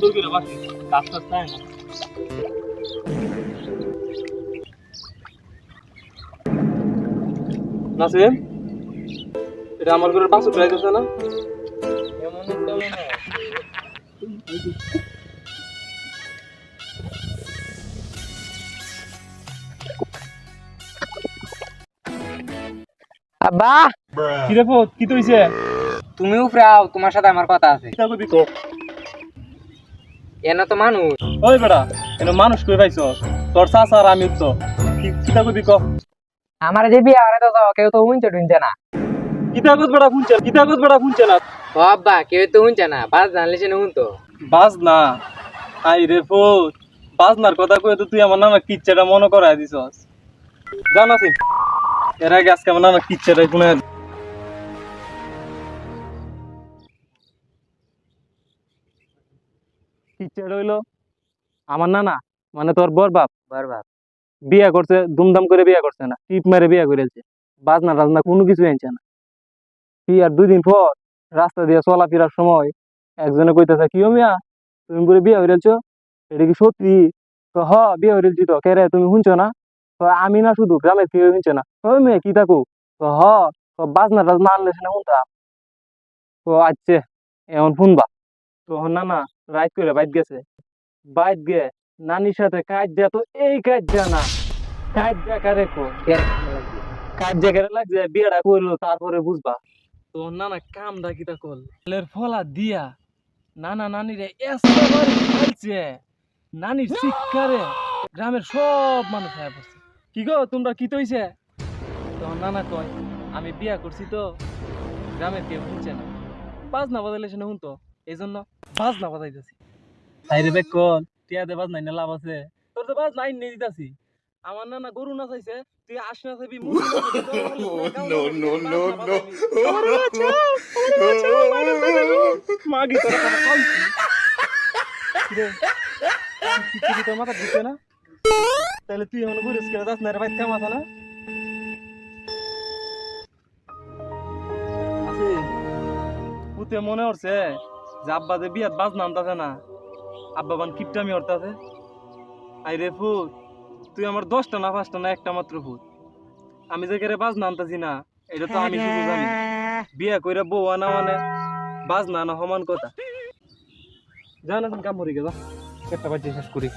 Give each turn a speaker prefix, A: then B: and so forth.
A: সুন্দর করে বাসি কাজ টাজ চায় না। নাসিম, এটা আমার ঘরের পাশে প্রাইস না?
B: এমন একটা মনে হয়। আব্বা,
A: কি রে ফুত, কি তো হইছে?
B: তুমি উপরে আও, তোমার সাথে আমার কথা আছে।
A: কিতা কইবি কো?
B: এনে তো মানুষ।
A: ওই বেটা, এনে মানুষ কই পাইছস? তোর চাচা আর আমি তো। কিতা কইবি কো?
B: আমার যে বিয়ে হরে তো কেউ তো উনতে টুনছে না।
A: কিতা কইত বেটা শুনছে? কিতা কইত বেটা শুনছে না?
B: ও আব্বা, কেউ তো উনছে না, বাস জানলে সে উনতো।
A: বাজ না। আই রে ফুত, বাজনার কথা কই তো তুই আমার নানা কিচ্ছাটা মনে করায় দিছস। জানাসি, এর আগে আজকে আমার নানা কিচ্ছাটা শুনে কিচ্ছাটা হইলো আমার নানা মানে তোর বর বাপ
B: বারবার
A: বিয়া করছে, দুমদাম করে বিয়া করছে না, টিপ মেরে বিয়া করেছে। বাজনা টাজনা কোনো কিছু আনছে না। কি আর 2 দিন পর রাস্তা দিয়ে চলাফেরার সময় একজনে কইতেছে, কি মিয়া তুমি করে বিয়া হইরেছো? এটা কি সত্যি? তো হ, বিয়া হইরেছি তো। কে রে, তুমি শুনছো না? তো আমি না, শুধু গ্রামের কেউ শুনছে না। ওই মেয়ে কি থাকো? তো হ, তো বাজনা টাজনা আনলে না শুনতাম। তো আচ্ছা, এখন শুনবা। তখন না না রাইত করে বাইত গেছে। বাইত গে নানির সাথে কাজ দেয়া, তো এই কাজ দেয়া না, কাজ দেখা রেখো, কাজ জায়গায় লাগছে বিয়েটা করলো, তারপরে বুঝবা। তো নানা কামটা কিতা করলের ফলা দিয়া নানা নানিরে এসবারে খাইছে। নানির শিক্ষারে গ্রামের সব মানুষ হয়ে পড়ছে। কি গো, তোমরা কি তৈছে? তখন নানা কয়, আমি বিয়া করছি তো, গ্রামের কেউ শুনছে না, বাজনা বাজাইলে সে শুনতো, এই জন্য বাজনা বাজাইতেছি। তাই রে বেক কল, টিয়া দে বাজনা না লাভ আছে? তোর তো বাজনা আইন নিয়ে দিতাছি। আমার নানা গরু না চাইছে, তুই আস না চাইবি মুরগি না চাইবি,
C: No, no, no, no.
A: আমারে বাঁচাও, আমারে বাঁচাও, মাইরে ফেলো। মাগি তোরা কথা কইছি। কিরে, কি তোর মাথা ঢুকে না? তাহলে তুই এমন ঘুরিস কেন? যাস না রে, বাইক কামাতা না? আছে, পুতে মনে হচ্ছে যে আব্বা যে বিয়াত বাজনা আনতাছে না, আব্বা বান কিপটামি হরতাছে। আই রে ফুত, তুই আমার 10টা না 5টা না একটা মাত্র ফুত। আমি যে কেরে বাজনা আনতাছি না, এটা তো আমি শুধু জানি। বিয়া কইরা বউ আনা মানে বাজনা আনা সমান কথা। জানা কাম মরি গেল, একটা বাজে শেষ করি।